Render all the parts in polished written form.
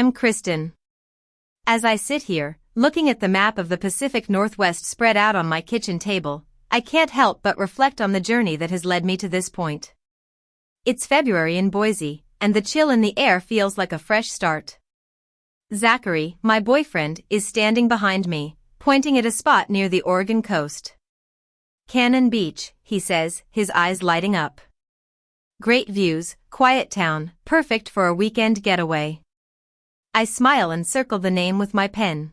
I'm Kristen. As I sit here, looking at the map of the Pacific Northwest spread out on my kitchen table, I can't help but reflect on the journey that has led me to this point. It's February in Boise, and the chill in the air feels like a fresh start. Zachary, my boyfriend, is standing behind me, pointing at a spot near the Oregon coast. Cannon Beach, he says, his eyes lighting up. Great views, quiet town, perfect for a weekend getaway. I smile and circle the name with my pen.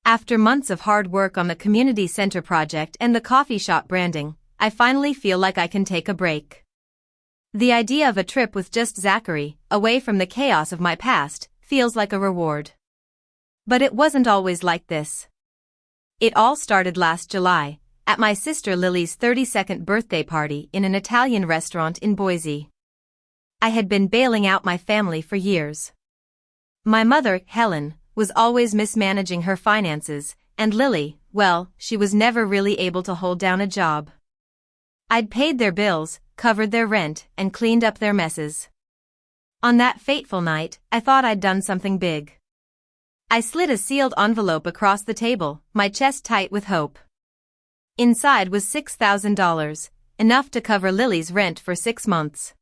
After months of hard work on the community center project and the coffee shop branding, I finally feel like I can take a break. The idea of a trip with just Zachary, away from the chaos of my past, feels like a reward. But it wasn't always like this. It all started last July, at my sister Lily's 32nd birthday party in an Italian restaurant in Boise. I had been bailing out my family for years. My mother, Helen, was always mismanaging her finances, and Lily, well, she was never really able to hold down a job. I'd paid their bills, covered their rent, and cleaned up their messes. On that fateful night, I thought I'd done something big. I slid a sealed envelope across the table, my chest tight with hope. Inside was $6,000, enough to cover Lily's rent for 6 months.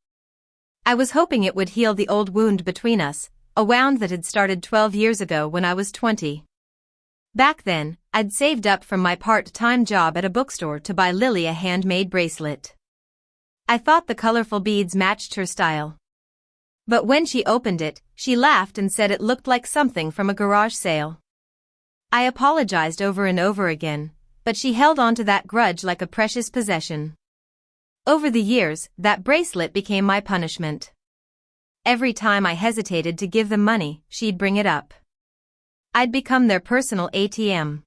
I was hoping it would heal the old wound between us, a wound that had started 12 years ago when I was 20. Back then, I'd saved up from my part-time job at a bookstore to buy Lily a handmade bracelet. I thought the colorful beads matched her style. But when she opened it, she laughed and said it looked like something from a garage sale. I apologized over and over again, but she held on to that grudge like a precious possession. Over the years, that bracelet became my punishment. Every time I hesitated to give them money, she'd bring it up. I'd become their personal ATM.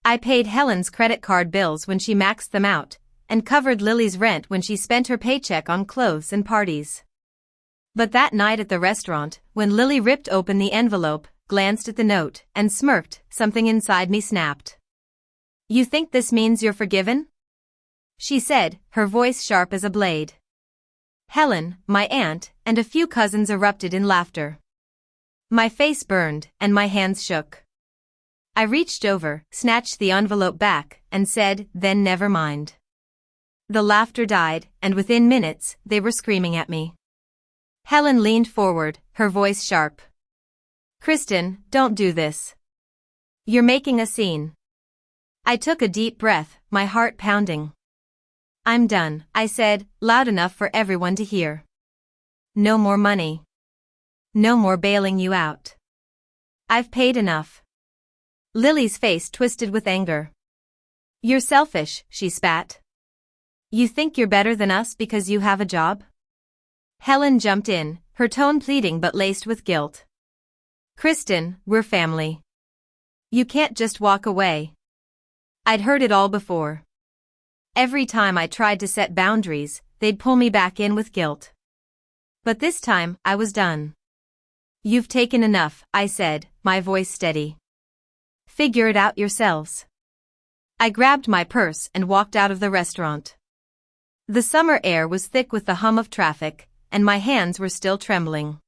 I paid Helen's credit card bills when she maxed them out, and covered Lily's rent when she spent her paycheck on clothes and parties. But that night at the restaurant, when Lily ripped open the envelope, glanced at the note, and smirked, something inside me snapped. "You think this means you're forgiven?" she said, her voice sharp as a blade. Helen, my aunt, and a few cousins erupted in laughter. My face burned, and my hands shook. I reached over, snatched the envelope back, and said, "Then never mind." The laughter died, and within minutes, they were screaming at me. Helen leaned forward, her voice sharp. "Kristen, don't do this. You're making a scene." I took a deep breath, my heart pounding. "I'm done," I said, loud enough for everyone to hear. "No more money. No more bailing you out. I've paid enough." Lily's face twisted with anger. "You're selfish," she spat. "You think you're better than us because you have a job?" Helen jumped in, her tone pleading but laced with guilt. "Kristen, we're family. You can't just walk away." I'd heard it all before. Every time I tried to set boundaries, they'd pull me back in with guilt. But this time, I was done. "You've taken enough," I said, my voice steady. "Figure it out yourselves." I grabbed my purse and walked out of the restaurant. The summer air was thick with the hum of traffic, and my hands were still trembling.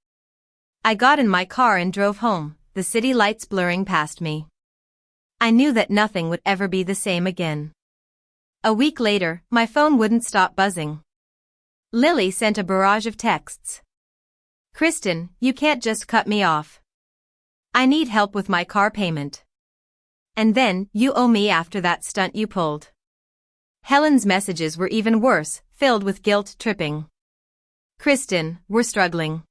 I got in my car and drove home, the city lights blurring past me. I knew that nothing would ever be the same again. A week later, my phone wouldn't stop buzzing. Lily sent a barrage of texts. "Kristen, you can't just cut me off. I need help with my car payment. And then, you owe me after that stunt you pulled." Helen's messages were even worse, filled with guilt tripping. "Kristen, we're struggling.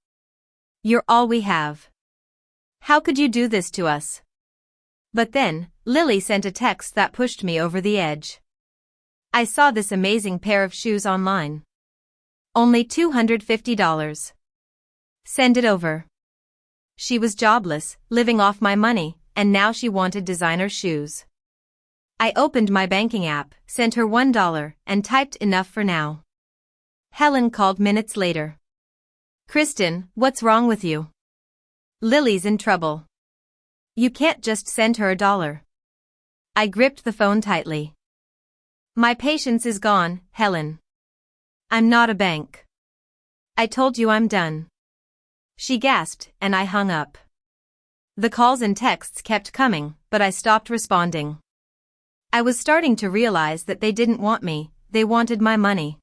You're all we have. How could you do this to us?" But then, Lily sent a text that pushed me over the edge. "I saw this amazing pair of shoes online. Only $250. Send it over." She was jobless, living off my money, and now she wanted designer shoes. I opened my banking app, sent her $1, and typed enough for now. Helen called minutes later. "Kristen, what's wrong with you? Lily's in trouble. You can't just send her $1. I gripped the phone tightly. "My patience is gone, Helen. I'm not a bank. I told you I'm done." she gasped, and I hung up. The calls and texts kept coming, but I stopped responding. I was starting to realize that they didn't want me, they wanted my money.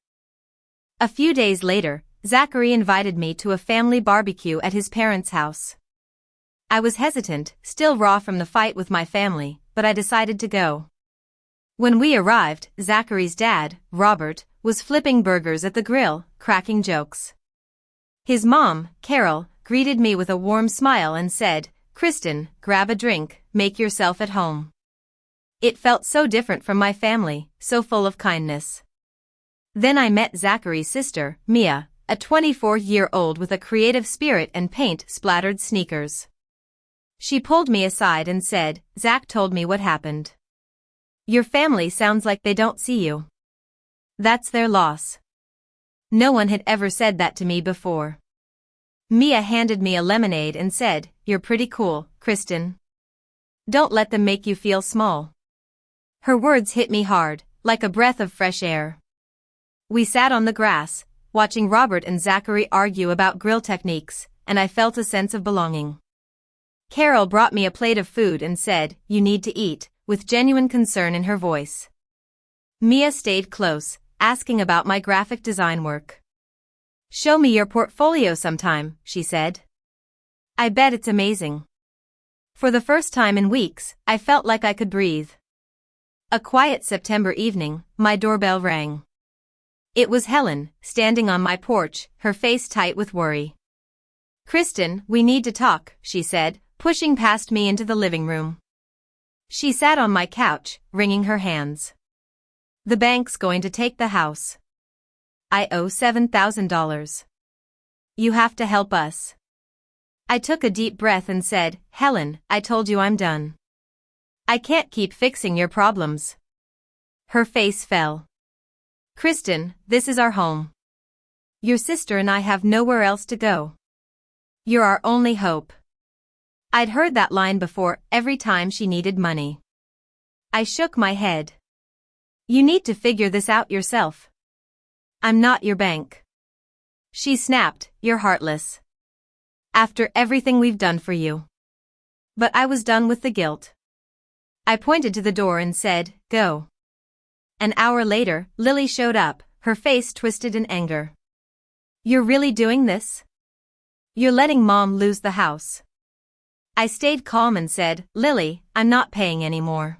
A few days later, Zachary invited me to a family barbecue at his parents' house. I was hesitant, still raw from the fight with my family, but I decided to go. When we arrived, Zachary's dad, Robert, was flipping burgers at the grill, cracking jokes. His mom, Carol, greeted me with a warm smile and said, "Kristen, grab a drink, make yourself at home." It felt so different from my family, so full of kindness. Then I met Zachary's sister, Mia, a 24-year-old with a creative spirit and paint-splattered sneakers. She pulled me aside and said, "Zach told me what happened. Your family sounds like they don't see you. That's their loss." No one had ever said that to me before. Mia handed me a lemonade and said, "You're pretty cool, Kristen. Don't let them make you feel small." Her words hit me hard, like a breath of fresh air. We sat on the grass, watching Robert and Zachary argue about grill techniques, and I felt a sense of belonging. Carol brought me a plate of food and said, "You need to eat," with genuine concern in her voice. Mia stayed close, asking about my graphic design work. "Show me your portfolio sometime," she said. "I bet it's amazing." For the first time in weeks, I felt like I could breathe. A quiet September evening, my doorbell rang. It was Helen, standing on my porch, her face tight with worry. "Kristen, we need to talk," she said, pushing past me into the living room. She sat on my couch, wringing her hands. "The bank's going to take the house. I owe $7,000. You have to help us." I took a deep breath and said, "Helen, I told you I'm done. I can't keep fixing your problems." Her face fell. "Kristen, this is our home. Your sister and I have nowhere else to go. You're our only hope." I'd heard that line before, every time she needed money. I shook my head. "You need to figure this out yourself. I'm not your bank." She snapped, "You're heartless. After everything we've done for you." But I was done with the guilt. I pointed to the door and said, "Go." An hour later, Lily showed up, her face twisted in anger. "You're really doing this? You're letting Mom lose the house." I stayed calm and said, "Lily, I'm not paying anymore.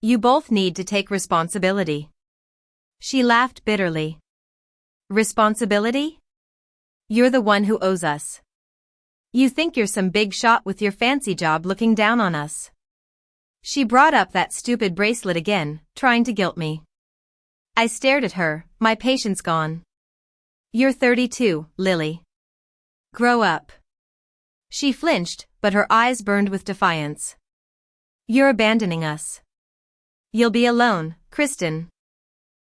You both need to take responsibility." She laughed bitterly. "Responsibility? You're the one who owes us. You think you're some big shot with your fancy job looking down on us." She brought up that stupid bracelet again, trying to guilt me. I stared at her, my patience gone. "You're 32, Lily. Grow up." She flinched, but her eyes burned with defiance. "You're abandoning us. You'll be alone, Kristen.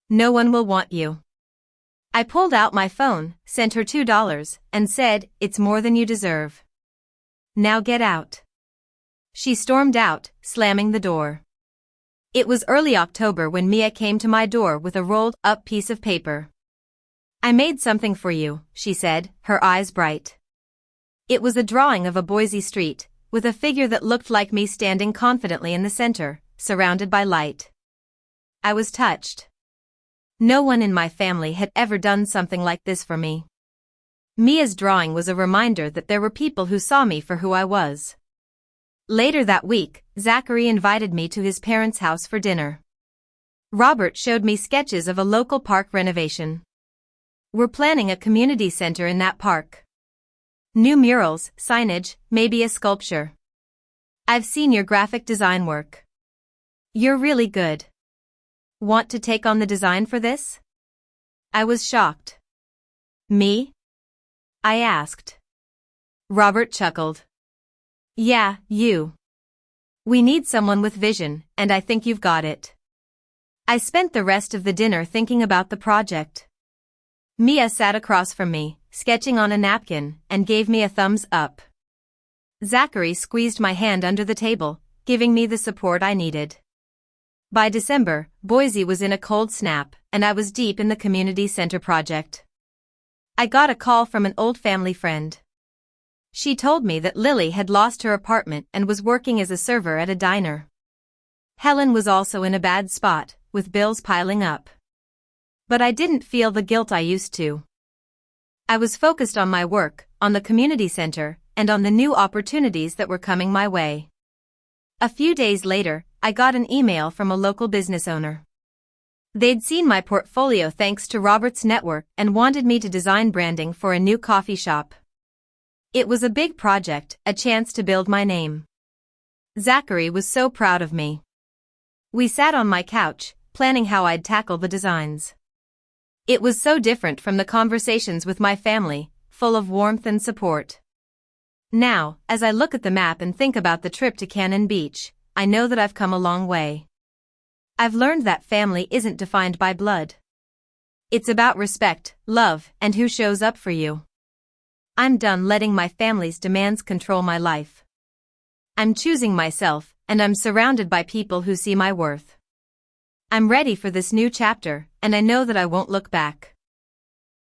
No one will want you." I pulled out my phone, sent her $2, and said, "It's more than you deserve. Now get out." She stormed out, slamming the door. It was early October when Mia came to my door with a rolled-up piece of paper. "I made something for you," she said, her eyes bright. It was a drawing of a Boise street, with a figure that looked like me standing confidently in the center, surrounded by light. I was touched. No one in my family had ever done something like this for me. Mia's drawing was a reminder that there were people who saw me for who I was. Later that week, Zachary invited me to his parents' house for dinner. Robert showed me sketches of a local park renovation. "We're planning a community center in that park. New murals, signage, maybe a sculpture. I've seen your graphic design work. You're really good. Want to take on the design for this?" I was shocked. "Me?" I asked. Robert chuckled. "Yeah, you. We need someone with vision, and I think you've got it." I spent the rest of the dinner thinking about the project. Mia sat across from me, sketching on a napkin, and gave me a thumbs up. Zachary squeezed my hand under the table, giving me the support I needed. By December, Boise was in a cold snap, and I was deep in the community center project. I got a call from an old family friend. She told me that Lily had lost her apartment and was working as a server at a diner. Helen was also in a bad spot, with bills piling up. But I didn't feel the guilt I used to. I was focused on my work, on the community center, and on the new opportunities that were coming my way. A few days later, I got an email from a local business owner. They'd seen my portfolio thanks to Robert's network and wanted me to design branding for a new coffee shop. It was a big project, a chance to build my name. Zachary was so proud of me. We sat on my couch, planning how I'd tackle the designs. It was so different from the conversations with my family, full of warmth and support. Now, as I look at the map and think about the trip to Cannon Beach, I know that I've come a long way. I've learned that family isn't defined by blood. It's about respect, love, and who shows up for you. I'm done letting my family's demands control my life. I'm choosing myself, and I'm surrounded by people who see my worth. I'm ready for this new chapter, and I know that I won't look back.